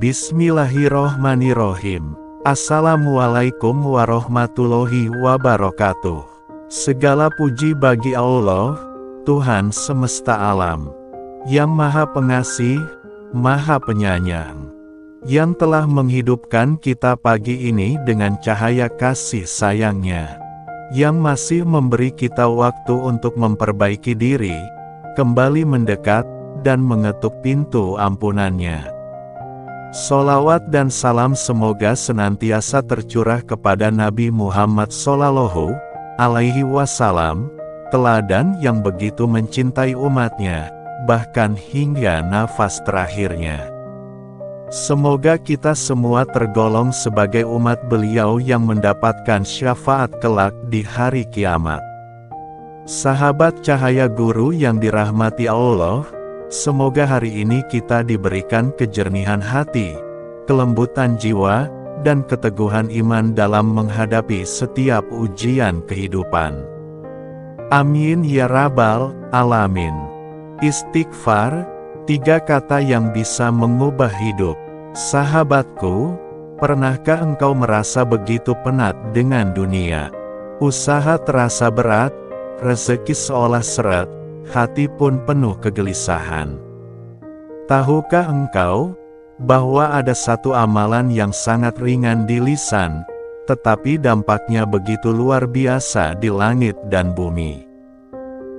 Bismillahirrohmanirrohim. Assalamualaikum warahmatullahi wabarakatuh. Segala puji bagi Allah, Tuhan semesta alam, yang Maha Pengasih, Maha Penyayang, yang telah menghidupkan kita pagi ini dengan cahaya kasih sayangnya, yang masih memberi kita waktu untuk memperbaiki diri, kembali mendekat, dan mengetuk pintu ampunannya. Sholawat dan salam semoga senantiasa tercurah kepada Nabi Muhammad Shallallahu Alaihi Wasallam, teladan yang begitu mencintai umatnya, bahkan hingga nafas terakhirnya. Semoga kita semua tergolong sebagai umat beliau yang mendapatkan syafaat kelak di hari kiamat. Sahabat cahaya guru yang dirahmati Allah, semoga hari ini kita diberikan kejernihan hati, kelembutan jiwa, dan keteguhan iman dalam menghadapi setiap ujian kehidupan. Amin ya rabbal alamin. Istighfar, 3 kata yang bisa mengubah hidup. Sahabatku, pernahkah engkau merasa begitu penat dengan dunia? Usaha terasa berat, rezeki seolah seret, hati pun penuh kegelisahan. Tahukah engkau bahwa ada satu amalan yang sangat ringan di lisan, tetapi dampaknya begitu luar biasa di langit dan bumi?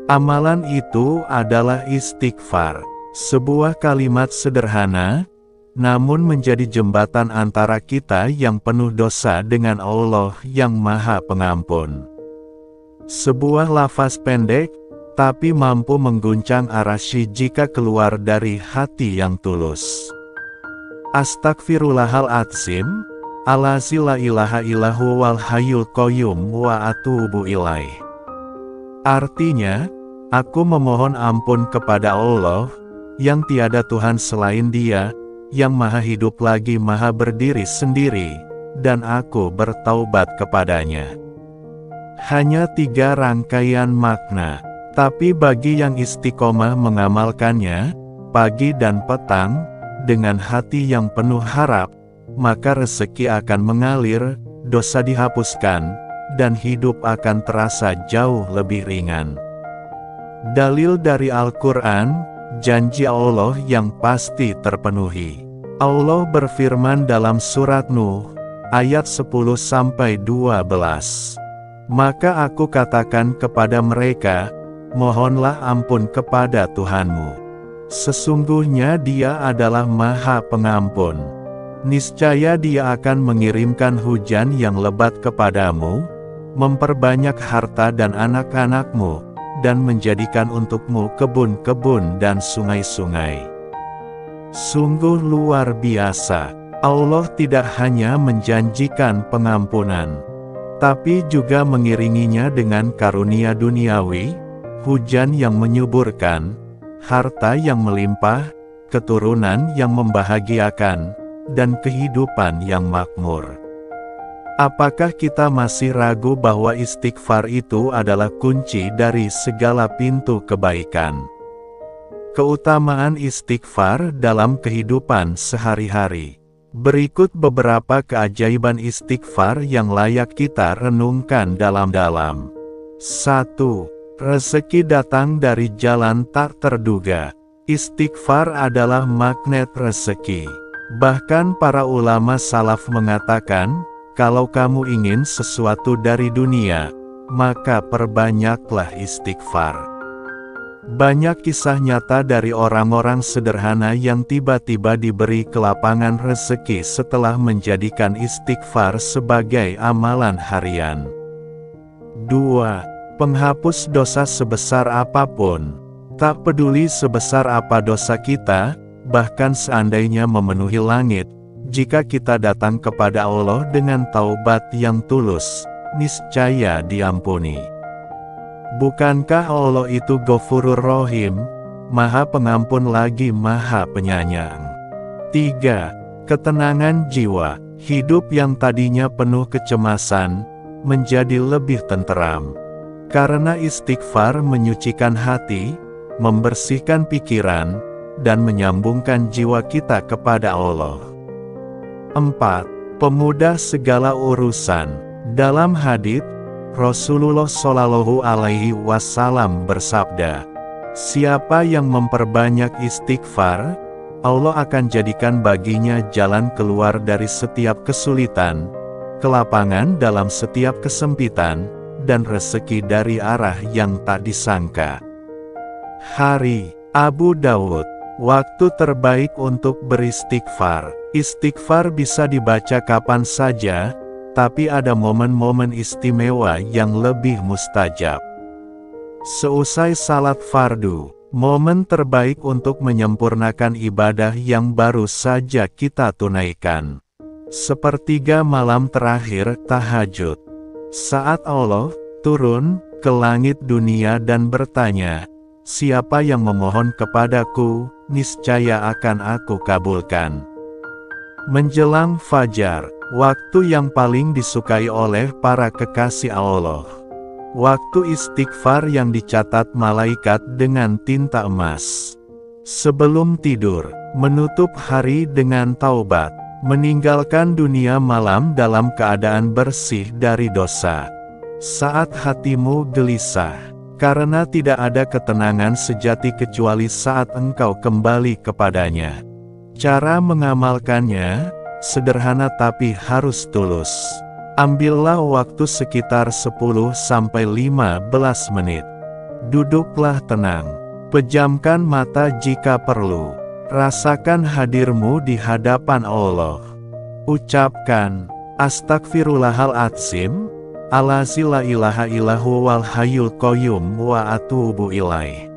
Amalan itu adalah istighfar, sebuah kalimat sederhana, namun menjadi jembatan antara kita yang penuh dosa dengan Allah yang Maha Pengampun. Sebuah lafaz pendek, tapi mampu mengguncang arasy jika keluar dari hati yang tulus. Astagfirullahaladzim, allazi la ilaha illahu wal hayyul qayyum wa atubu ilaih. Artinya, aku memohon ampun kepada Allah, yang tiada Tuhan selain Dia, yang maha hidup lagi maha berdiri sendiri, dan aku bertaubat kepadanya. Hanya 3 rangkaian makna. Tapi bagi yang istiqomah mengamalkannya, pagi dan petang, dengan hati yang penuh harap, maka rezeki akan mengalir, dosa dihapuskan, dan hidup akan terasa jauh lebih ringan. Dalil dari Al-Quran, janji Allah yang pasti terpenuhi. Allah berfirman dalam surat Nuh, ayat 10-12. Maka aku katakan kepada mereka, mohonlah ampun kepada Tuhanmu. Sesungguhnya Dia adalah Maha Pengampun. Niscaya Dia akan mengirimkan hujan yang lebat kepadamu, memperbanyak harta dan anak-anakmu, dan menjadikan untukmu kebun-kebun dan sungai-sungai. Sungguh luar biasa, Allah tidak hanya menjanjikan pengampunan, tapi juga mengiringinya dengan karunia duniawi, hujan yang menyuburkan, harta yang melimpah, keturunan yang membahagiakan, dan kehidupan yang makmur. Apakah kita masih ragu bahwa istighfar itu adalah kunci dari segala pintu kebaikan? Keutamaan istighfar dalam kehidupan sehari-hari. Berikut beberapa keajaiban istighfar yang layak kita renungkan dalam-dalam. 1. Rezeki datang dari jalan tak terduga. Istighfar adalah magnet rezeki. Bahkan para ulama salaf mengatakan, kalau kamu ingin sesuatu dari dunia, maka perbanyaklah istighfar. Banyak kisah nyata dari orang-orang sederhana yang tiba-tiba diberi kelapangan rezeki setelah menjadikan istighfar sebagai amalan harian. 2. Penghapus dosa sebesar apapun. Tak peduli sebesar apa dosa kita, bahkan seandainya memenuhi langit, jika kita datang kepada Allah dengan taubat yang tulus, niscaya diampuni. Bukankah Allah itu Ghafurur Rahim, Maha Pengampun lagi Maha Penyayang? 3. Ketenangan jiwa. Hidup yang tadinya penuh kecemasan, menjadi lebih tenteram. Karena istighfar menyucikan hati, membersihkan pikiran, dan menyambungkan jiwa kita kepada Allah. 4. Pemudah segala urusan. Dalam hadits, Rasulullah Shallallahu Alaihi Wasallam bersabda, siapa yang memperbanyak istighfar, Allah akan jadikan baginya jalan keluar dari setiap kesulitan, kelapangan dalam setiap kesempitan, dan rezeki dari arah yang tak disangka. Hari Abu Dawud. Waktu terbaik untuk beristighfar. Istighfar bisa dibaca kapan saja, tapi ada momen-momen istimewa yang lebih mustajab. Seusai salat fardu, momen terbaik untuk menyempurnakan ibadah yang baru saja kita tunaikan. Sepertiga malam terakhir tahajud. Saat Allah turun ke langit dunia dan bertanya, siapa yang memohon kepadaku, niscaya akan aku kabulkan. Menjelang fajar, waktu yang paling disukai oleh para kekasih Allah. Waktu istighfar yang dicatat malaikat dengan tinta emas. Sebelum tidur, menutup hari dengan taubat, meninggalkan dunia malam dalam keadaan bersih dari dosa. Saat hatimu gelisah, karena tidak ada ketenangan sejati kecuali saat engkau kembali kepadanya. Cara mengamalkannya, sederhana tapi harus tulus. Ambillah waktu sekitar 10-15 menit. Duduklah tenang. Pejamkan mata jika perlu. Rasakan hadirmu di hadapan Allah. Ucapkan, Astagfirullahaladzim, Allazi la ilaha illahu wal hayyul qayyum wa atubu ilaih.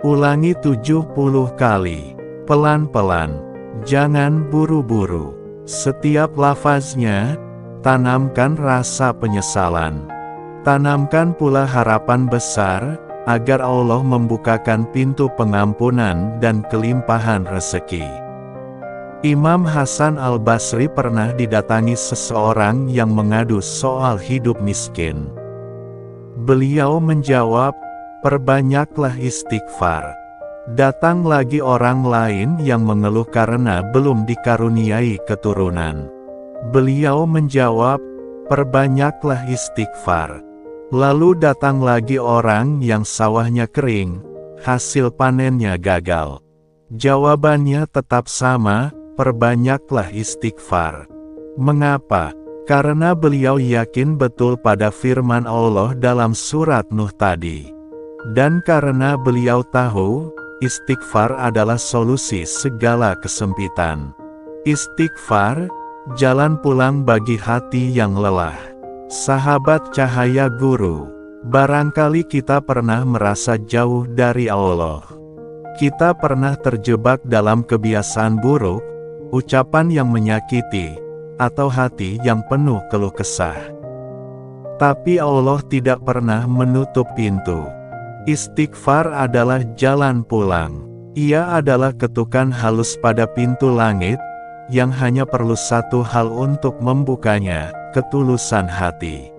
Ulangi 70 kali, pelan-pelan, jangan buru-buru. Setiap lafaznya, tanamkan rasa penyesalan. Tanamkan pula harapan besar, agar Allah membukakan pintu pengampunan dan kelimpahan rezeki. Imam Hasan al-Basri pernah didatangi seseorang yang mengadu soal hidup miskin. Beliau menjawab, perbanyaklah istighfar. Datang lagi orang lain yang mengeluh karena belum dikaruniai keturunan. Beliau menjawab, perbanyaklah istighfar. Lalu datang lagi orang yang sawahnya kering, hasil panennya gagal. Jawabannya tetap sama, perbanyaklah istighfar. Mengapa? Karena beliau yakin betul pada firman Allah dalam surat Nuh tadi. Dan karena beliau tahu, istighfar adalah solusi segala kesempitan. Istighfar, jalan pulang bagi hati yang lelah. Sahabat cahaya guru, barangkali kita pernah merasa jauh dari Allah. Kita pernah terjebak dalam kebiasaan buruk, ucapan yang menyakiti, atau hati yang penuh keluh kesah. Tapi Allah tidak pernah menutup pintu. Istighfar adalah jalan pulang. Ia adalah ketukan halus pada pintu langit, yang hanya perlu satu hal untuk membukanya, ketulusan hati.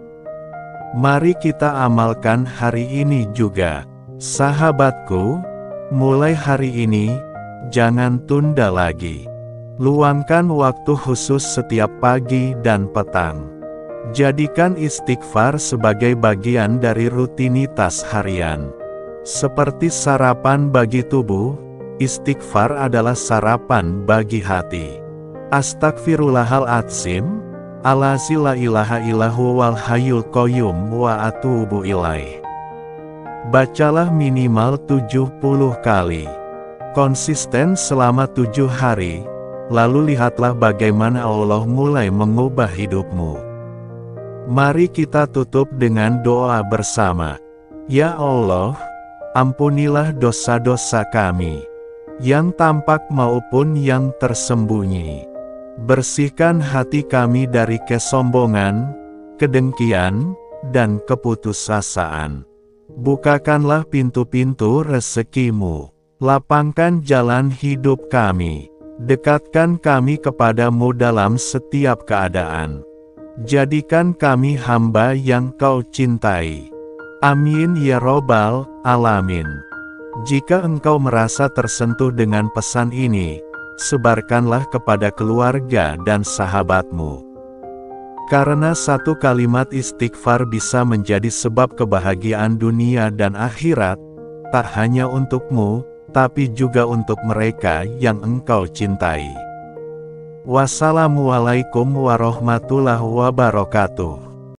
Mari kita amalkan hari ini juga. Sahabatku, mulai hari ini, jangan tunda lagi. Luangkan waktu khusus setiap pagi dan petang. Jadikan istighfar sebagai bagian dari rutinitas harian. Seperti sarapan bagi tubuh, istighfar adalah sarapan bagi hati. Astagfirullahaladzim, Allazi la ilaha illahu wal hayyul qayyum wa atubu ilaih. Bacalah minimal 70 kali. Konsisten selama 7 hari. Lalu lihatlah bagaimana Allah mulai mengubah hidupmu. Mari kita tutup dengan doa bersama. Ya Allah, ampunilah dosa-dosa kami, yang tampak maupun yang tersembunyi. Bersihkan hati kami dari kesombongan, kedengkian, dan keputusasaan. Bukakanlah pintu-pintu rezekimu. Lapangkan jalan hidup kami. Dekatkan kami kepadamu dalam setiap keadaan. Jadikan kami hamba yang Kau cintai. Amin ya Robbal Alamin. Jika engkau merasa tersentuh dengan pesan ini, sebarkanlah kepada keluarga dan sahabatmu. Karena satu kalimat istighfar bisa menjadi sebab kebahagiaan dunia dan akhirat, tak hanya untukmu, tapi juga untuk mereka yang engkau cintai. Wassalamualaikum warahmatullahi wabarakatuh.